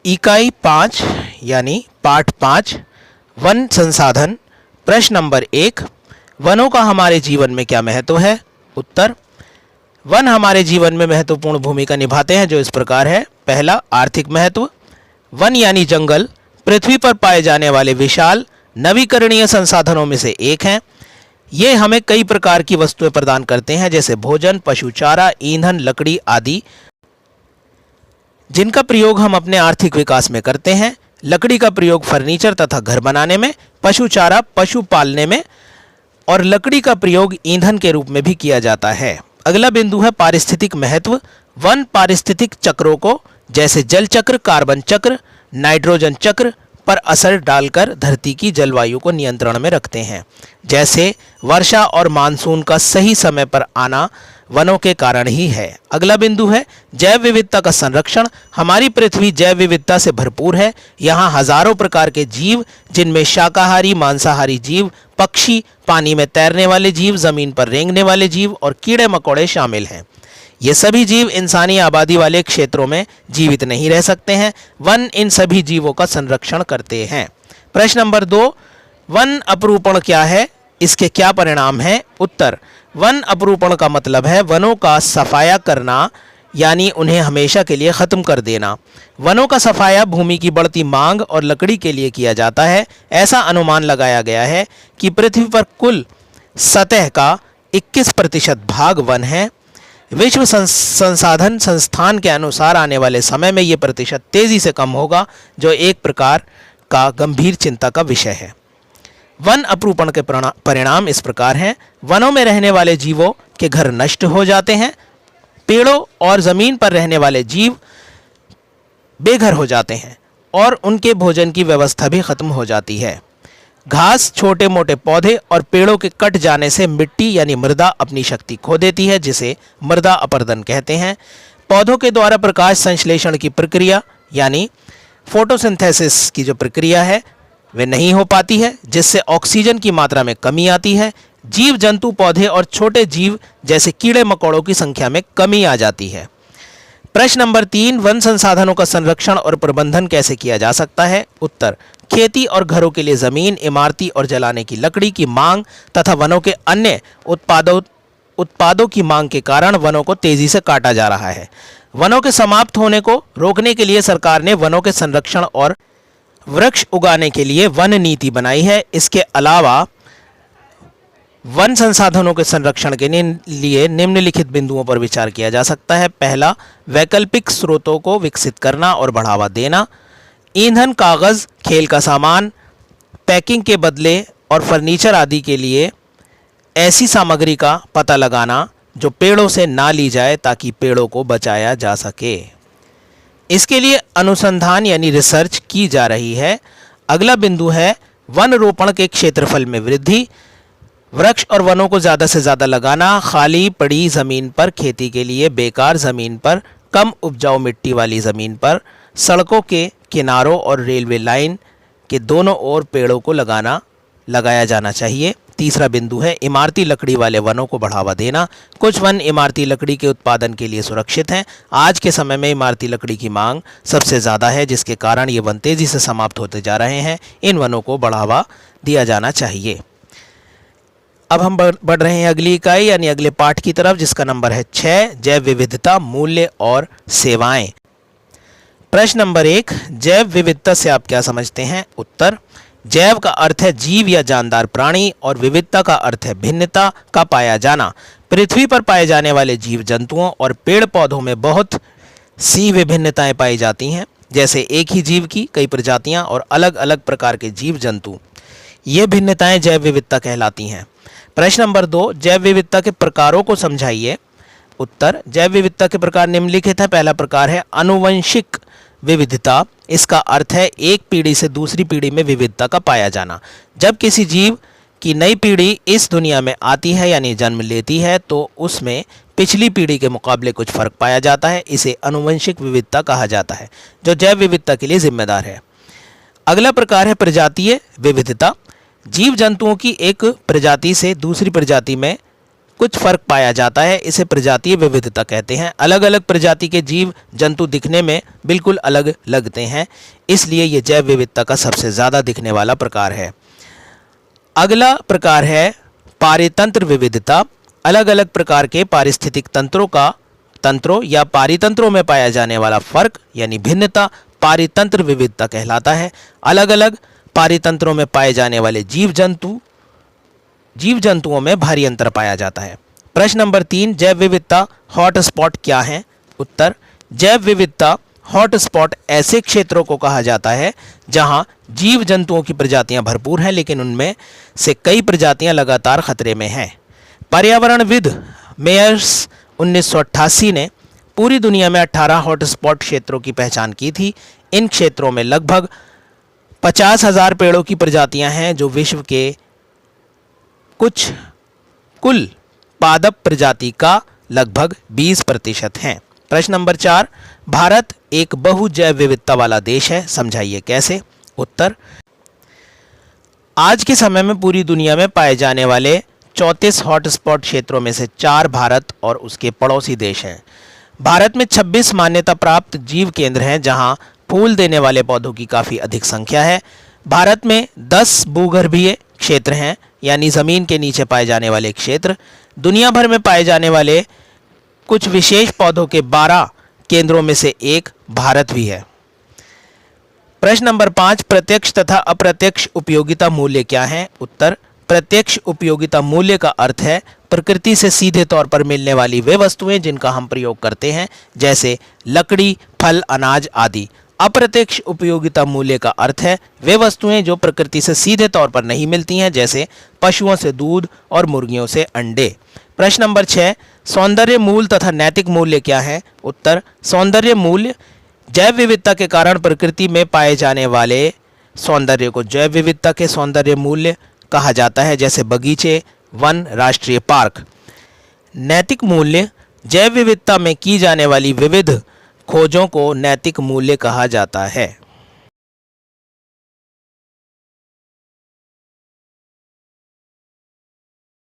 इकाई 5 यानी पाठ 5 वन संसाधन। प्रश्न नंबर 1, वनों का हमारे जीवन में क्या महत्व है? उत्तर, वन हमारे जीवन में महत्वपूर्ण भूमिका निभाते हैं जो इस प्रकार है। पहला, आर्थिक महत्व। वन यानी जंगल पृथ्वी पर पाए जाने वाले विशाल नवीकरणीय संसाधनों में से एक हैं। ये हमें कई प्रकार की वस्तुएं प्रदान करते हैं जैसे भोजन, पशु चारा, ईंधन, लकड़ी आदि, जिनका प्रयोग हम अपने आर्थिक विकास में करते हैं। लकड़ी का प्रयोग फर्नीचर तथा घर बनाने में, पशु चारा पशु पालने में और लकड़ी का प्रयोग ईंधन के रूप में भी किया जाता है। अगला बिंदु है पारिस्थितिक महत्व। वन पारिस्थितिक चक्रों को जैसे जल चक्र, कार्बन चक्र, नाइट्रोजन चक्र पर असर डालकर धरती की जलवायु को नियंत्रण में रखते हैं। जैसे वर्षा और मानसून का सही समय पर आना वनों के कारण ही है। अगला बिंदु है जैव विविधता का संरक्षण। हमारी पृथ्वी जैव विविधता से भरपूर है। यहाँ हजारों प्रकार के जीव, जिनमें शाकाहारी, मांसाहारी जीव, पक्षी, पानी में तैरने वाले जीव, जमीन पर रेंगने वाले जीव और कीड़े मकोड़े शामिल हैं। ये सभी जीव इंसानी आबादी वाले क्षेत्रों में जीवित नहीं रह सकते हैं। वन इन सभी जीवों का संरक्षण करते हैं। प्रश्न नंबर 2, वन अपरूपण क्या है? इसके क्या परिणाम हैं? उत्तर, वन अपरूपण का मतलब है वनों का सफाया करना, यानी उन्हें हमेशा के लिए खत्म कर देना। वनों का सफाया भूमि की बढ़ती मांग और लकड़ी के लिए किया जाता है। ऐसा अनुमान लगाया गया है कि पृथ्वी पर कुल सतह का 21% भाग वन है। विश्व संसाधन संस्थान के अनुसार आने वाले समय में ये प्रतिशत तेजी से कम होगा, जो एक प्रकार का गंभीर चिंता का विषय है। वन अपरूपण के परिणाम इस प्रकार हैं। वनों में रहने वाले जीवों के घर नष्ट हो जाते हैं। पेड़ों और जमीन पर रहने वाले जीव बेघर हो जाते हैं और उनके भोजन की व्यवस्था भी खत्म हो जाती है। घास, छोटे मोटे पौधे और पेड़ों के कट जाने से मिट्टी यानी मृदा अपनी शक्ति खो देती है, जिसे मृदा अपरदन कहते हैं। पौधों के द्वारा प्रकाश संश्लेषण की प्रक्रिया यानी फोटोसिंथेसिस की जो प्रक्रिया है वे नहीं हो पाती है, जिससे ऑक्सीजन की मात्रा में कमी आती है। जीव जंतु, पौधे और छोटे जीव जैसे कीड़े मकोड़ों की संख्या में कमी आ जाती है। प्रश्न नंबर 3, वन संसाधनों का संरक्षण और प्रबंधन कैसे किया जा सकता है? उत्तर, खेती और घरों के लिए जमीन, इमारती और जलाने की लकड़ी की मांग तथा वनों के अन्य उत्पादों की मांग के कारण वनों को तेजी से काटा जा रहा है। वनों के समाप्त होने को रोकने के लिए सरकार ने वनों के संरक्षण और वृक्ष उगाने के लिए वन नीति बनाई है। इसके अलावा वन संसाधनों के संरक्षण के लिए निम्नलिखित बिंदुओं पर विचार किया जा सकता है। पहला, वैकल्पिक स्रोतों को विकसित करना और बढ़ावा देना। ईंधन, कागज़, खेल का सामान, पैकिंग के बदले और फर्नीचर आदि के लिए ऐसी सामग्री का पता लगाना जो पेड़ों से ना ली जाए ताकि पेड़ों को बचाया जा सके। इसके लिए अनुसंधान यानी रिसर्च की जा रही है। अगला बिंदु है वन रोपण के क्षेत्रफल में वृद्धि। वृक्ष और वनों को ज़्यादा से ज़्यादा लगाना। खाली पड़ी ज़मीन पर खेती के लिए, बेकार ज़मीन पर, कम उपजाऊ मिट्टी वाली ज़मीन पर, सड़कों के किनारों और रेलवे लाइन के दोनों ओर पेड़ों को लगाया जाना चाहिए। तीसरा बिंदु है इमारती लकड़ी वाले वनों को बढ़ावा देना। कुछ वन इमारती लकड़ी के उत्पादन के लिए सुरक्षित हैं। आज के समय में इमारती लकड़ी की मांग सबसे ज़्यादा है, जिसके कारण ये वन तेज़ी से समाप्त होते जा रहे हैं। इन वनों को बढ़ावा दिया जाना चाहिए। अब हम बढ़ रहे हैं अगली इकाई यानी अगले पाठ की तरफ, जिसका नंबर है 6, जैव विविधता, मूल्य और सेवाएं। प्रश्न नंबर 1, जैव विविधता से आप क्या समझते हैं? उत्तर, जैव का अर्थ है जीव या जानदार प्राणी और विविधता का अर्थ है भिन्नता का पाया जाना। पृथ्वी पर पाए जाने वाले जीव जंतुओं और पेड़ पौधों में बहुत सी विभिन्नताएं पाई जाती हैं, जैसे एक ही जीव की कई प्रजातियां और अलग अलग प्रकार के जीव जंतु। ये भिन्नताएं जैव विविधता कहलाती हैं। प्रश्न नंबर 2, जैव विविधता के प्रकारों को समझाइए। उत्तर, जैव विविधता के प्रकार निम्नलिखित हैं। पहला प्रकार है आनुवंशिक विविधता। इसका अर्थ है एक पीढ़ी से दूसरी पीढ़ी में विविधता का पाया जाना। जब किसी जीव की नई पीढ़ी इस दुनिया में आती है यानी जन्म लेती है तो उसमें पिछली पीढ़ी के मुकाबले कुछ फर्क पाया जाता है। इसे आनुवंशिक विविधता कहा जाता है, जो जैव विविधता के लिए जिम्मेदार है। अगला प्रकार है प्रजातीय विविधता। जीव जंतुओं की एक प्रजाति से दूसरी प्रजाति में कुछ फर्क पाया जाता है, इसे प्रजातीय विविधता कहते हैं। अलग अलग प्रजाति के जीव जंतु दिखने में बिल्कुल अलग लगते हैं, इसलिए ये जैव विविधता का सबसे ज़्यादा दिखने वाला प्रकार है। अगला प्रकार है पारितंत्र विविधता। अलग अलग प्रकार के पारिस्थितिक तंत्रों या पारितंत्रों में पाया जाने वाला फर्क यानी भिन्नता पारितंत्र विविधता कहलाता है। अलग अलग पारितंत्रों में पाए जाने वाले जीव जंतुओं में भारी अंतर पाया जाता है। प्रश्न नंबर 3, जैव विविधता हॉटस्पॉट क्या है? उत्तर, जैव विविधता हॉटस्पॉट ऐसे क्षेत्रों को कहा जाता है जहां जीव जंतुओं की प्रजातियां भरपूर हैं, लेकिन उनमें से कई प्रजातियां लगातार खतरे में हैं। पर्यावरणविद मेयर्स 1988 ने पूरी दुनिया में 18 हॉटस्पॉट क्षेत्रों की पहचान की थी। इन क्षेत्रों में लगभग 50,000 पेड़ों की प्रजातियां हैं, जो विश्व के कुल पादप प्रजाति का लगभग 20% हैं। प्रश्न नंबर 4, भारत एक बहु जैव विविधता वाला देश है, समझाइए कैसे? उत्तर, आज के समय में पूरी दुनिया में पाए जाने वाले 34 हॉटस्पॉट क्षेत्रों में से 4 भारत और उसके पड़ोसी देश हैं। भारत में 26 मान्यता प्राप्त जीव केंद्र हैं, जहां फूल देने वाले पौधों की काफ़ी अधिक संख्या है। भारत में 10 भूगर्भीय क्षेत्र हैं, यानी ज़मीन के नीचे पाए जाने वाले क्षेत्र। दुनिया भर में पाए जाने वाले कुछ विशेष पौधों के 12 केंद्रों में से एक भारत भी है। प्रश्न नंबर 5, प्रत्यक्ष तथा अप्रत्यक्ष उपयोगिता मूल्य क्या है? उत्तर, प्रत्यक्ष उपयोगिता मूल्य का अर्थ है प्रकृति से सीधे तौर पर मिलने वाली वे वस्तुएं जिनका हम प्रयोग करते हैं, जैसे लकड़ी, फल, अनाज आदि। अप्रत्यक्ष उपयोगिता मूल्य का अर्थ है वे वस्तुएं जो प्रकृति से सीधे तौर पर नहीं मिलती हैं, जैसे पशुओं से दूध और मुर्गियों से अंडे। प्रश्न नंबर 6, सौंदर्य मूल्य तथा नैतिक मूल्य क्या है? उत्तर, सौंदर्य मूल्य जैव विविधता के कारण प्रकृति में पाए जाने वाले सौंदर्य को जैव विविधता के सौंदर्य मूल्य कहा जाता है, जैसे बगीचे, वन, राष्ट्रीय पार्क। नैतिक मूल्य जैव विविधता में की जाने वाली विविध खोजों को नैतिक मूल्य कहा जाता है।